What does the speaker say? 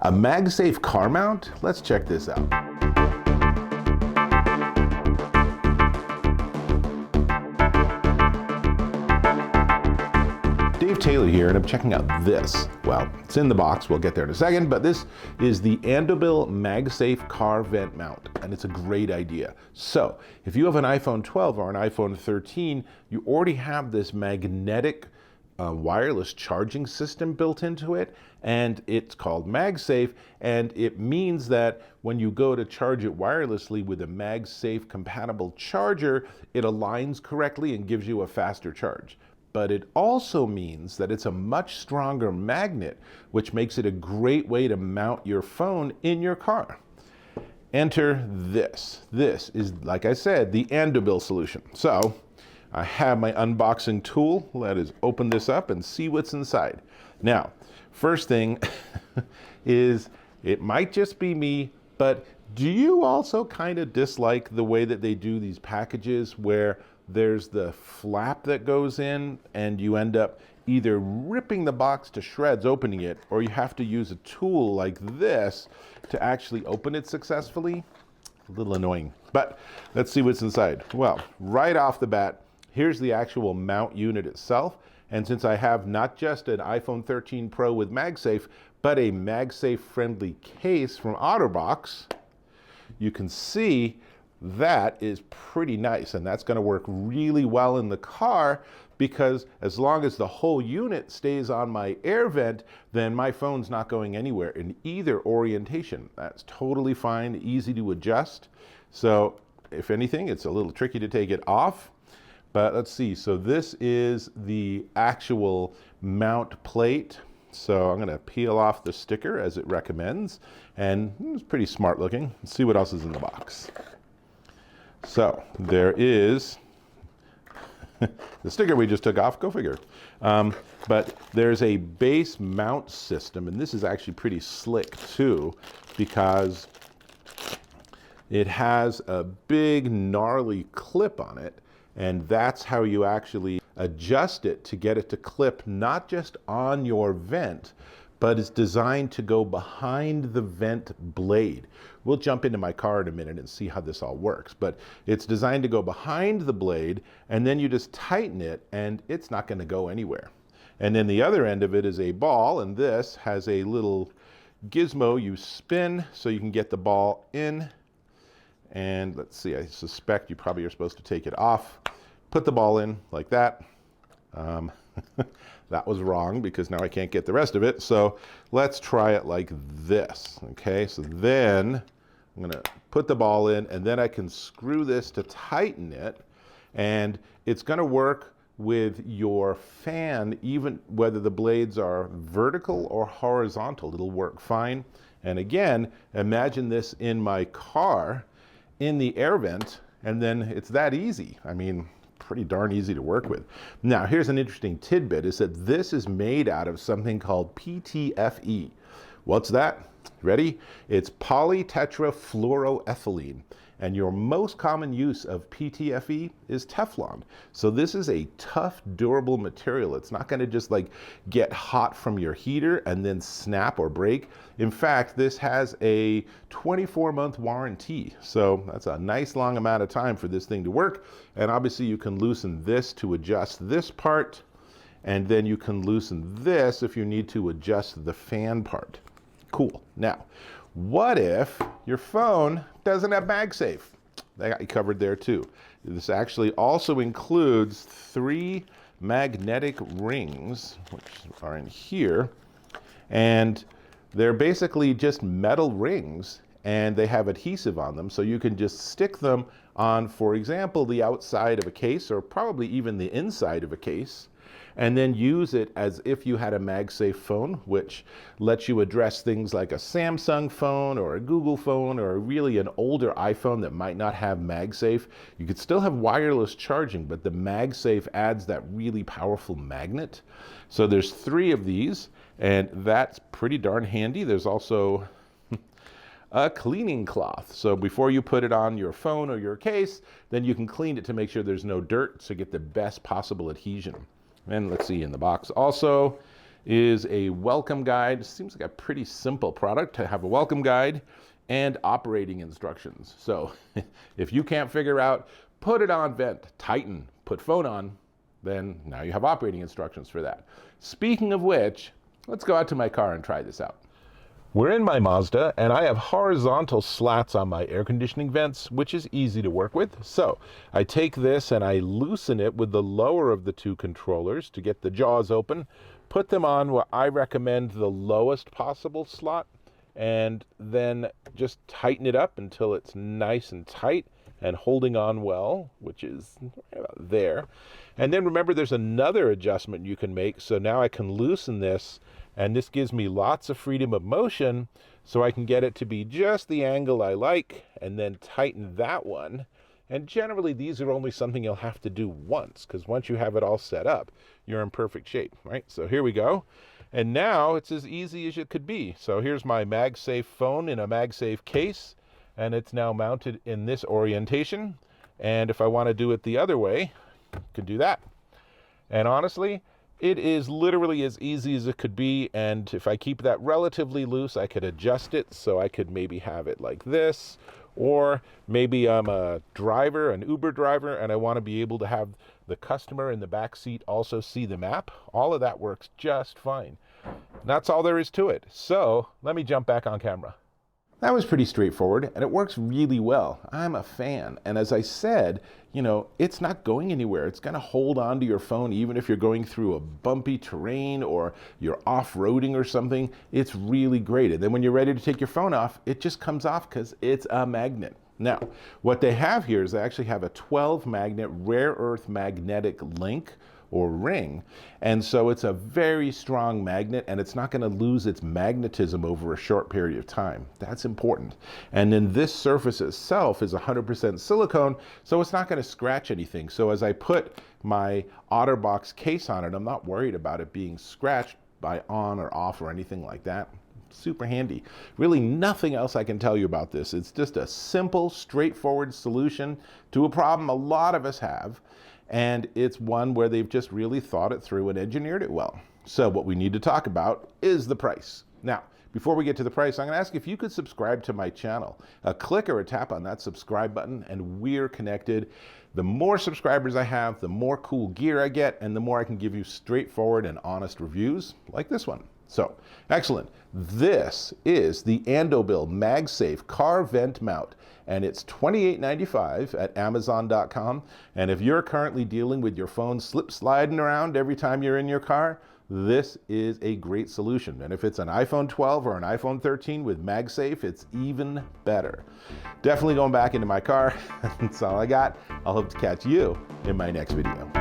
A MagSafe car mount? Let's check this out. Dave Taylor here, and I'm checking out this. Well, it's in the box, we'll get there in a second, but this is the Andobil MagSafe car vent mount, and it's a great idea. So, if you have an iPhone 12 or an iPhone 13, you already have this magnetic wireless charging system built into it, and it's called MagSafe, and it means that when you go to charge it wirelessly with a MagSafe compatible charger, it aligns correctly and gives you a faster charge. But it also means that it's a much stronger magnet, which makes it a great way to mount your phone in your car. Enter this. This is, like I said, the Andobil solution. So I have my unboxing tool. Let us open this up and see what's inside. Now, first thing is, it might just be me, but do you also kind of dislike the way that they do these packages where there's the flap that goes in and you end up either ripping the box to shreds opening it, or you have to use a tool like this to actually open it successfully? A little annoying, but let's see what's inside. Well, right off the bat, here's the actual mount unit itself. And since I have not just an iPhone 13 Pro with MagSafe, but a MagSafe friendly case from OtterBox, you can see that is pretty nice, and that's going to work really well in the car, because as long as the whole unit stays on my air vent, then my phone's not going anywhere in either orientation. That's totally fine, easy to adjust. So if anything, it's a little tricky to take it off, but let's see. So this is the actual mount plate. So I'm going to peel off the sticker as it recommends, and it's pretty smart looking. Let's see what else is in the box. So there is the sticker we just took off, go figure. But there's a base mount system, and this is actually pretty slick too, because it has a big gnarly clip on it, and that's how you actually adjust it to get it to clip not just on your vent, but it's designed to go behind the vent blade. We'll jump into my car in a minute and see how this all works, but it's designed to go behind the blade, and then you just tighten it and it's not gonna go anywhere. And then the other end of it is a ball, and this has a little gizmo you spin so you can get the ball in. And let's see, I suspect you probably are supposed to take it off, put the ball in like that. That was wrong because now I can't get the rest of it. So let's try it like this. Okay, so then I'm gonna put the ball in, and then I can screw this to tighten it, and it's gonna work with your fan even whether the blades are vertical or horizontal. It'll work fine. And again, imagine this in my car in the air vent, and then it's that easy. I mean, pretty darn easy to work with. Now, here's an interesting tidbit, is that this is made out of something called PTFE. What's that? Ready? It's polytetrafluoroethylene. And your most common use of PTFE is Teflon. So this is a tough, durable material. It's not gonna just like get hot from your heater and then snap or break. In fact, this has a 24-month warranty. So that's a nice long amount of time for this thing to work. And obviously you can loosen this to adjust this part, and then you can loosen this if you need to adjust the fan part. Cool. Now, what if your phone doesn't have MagSafe? They got you covered there too. This actually also includes 3 magnetic rings, which are in here, and they're basically just metal rings, and they have adhesive on them, so you can just stick them on, for example, the outside of a case, or probably even the inside of a case, and then use it as if you had a MagSafe phone, which lets you address things like a Samsung phone or a Google phone or really an older iPhone that might not have MagSafe. You could still have wireless charging, but the MagSafe adds that really powerful magnet. So there's 3 of these, and that's pretty darn handy. There's also a cleaning cloth. So before you put it on your phone or your case, then you can clean it to make sure there's no dirt, so get the best possible adhesion. And let's see in the box also, is a welcome guide. Seems like a pretty simple product to have a welcome guide and operating instructions. So if you can't figure out, put it on vent, tighten, put phone on, then now you have operating instructions for that. Speaking of which, let's go out to my car and try this out. We're in my Mazda, and I have horizontal slats on my air conditioning vents, which is easy to work with. So I take this and I loosen it with the lower of the two controllers to get the jaws open, put them on what I recommend the lowest possible slot, and then just tighten it up until it's nice and tight and holding on well, which is about there. And then remember, there's another adjustment you can make. So now I can loosen this, and this gives me lots of freedom of motion, so I can get it to be just the angle I like, and then tighten that one. And generally, these are only something you'll have to do once, because once you have it all set up, you're in perfect shape, right? So here we go. And now it's as easy as it could be. So here's my MagSafe phone in a MagSafe case, and it's now mounted in this orientation. And if I want to do it the other way, I can do that. And honestly, it is literally as easy as it could be, and if I keep that relatively loose, I could adjust it, so I could maybe have it like this, or maybe I'm a driver, an Uber driver, and I want to be able to have the customer in the back seat also see the map. All of that works just fine. That's all there is to it. So let me jump back on camera. That was pretty straightforward, and it works really well. I'm a fan. And as I said, you know, it's not going anywhere. It's going to hold on to your phone even if you're going through a bumpy terrain or you're off-roading or something. It's really great. And then when you're ready to take your phone off, it just comes off because it's a magnet. Now, what they have here is they actually have a 12 magnet rare earth magnetic link or ring. And so it's a very strong magnet, and it's not going to lose its magnetism over a short period of time. That's important. And then this surface itself is 100% silicone, so it's not going to scratch anything. So as I put my OtterBox case on it, I'm not worried about it being scratched by on or off or anything like that. Super handy. Really nothing else I can tell you about this. It's just a simple, straightforward solution to a problem a lot of us have. And it's one where they've just really thought it through and engineered it well. So what we need to talk about is the price. Now, before we get to the price, I'm going to ask if you could subscribe to my channel. A click or a tap on that subscribe button, and we're connected. The more subscribers I have, the more cool gear I get, and the more I can give you straightforward and honest reviews like this one. So, excellent. This is the Andobil MagSafe car vent mount, and it's $28.95 at Amazon.com. And if you're currently dealing with your phone sliding around every time you're in your car, this is a great solution. And if it's an iPhone 12 or an iPhone 13 with MagSafe, it's even better. Definitely going back into my car. That's all I got. I'll hope to catch you in my next video.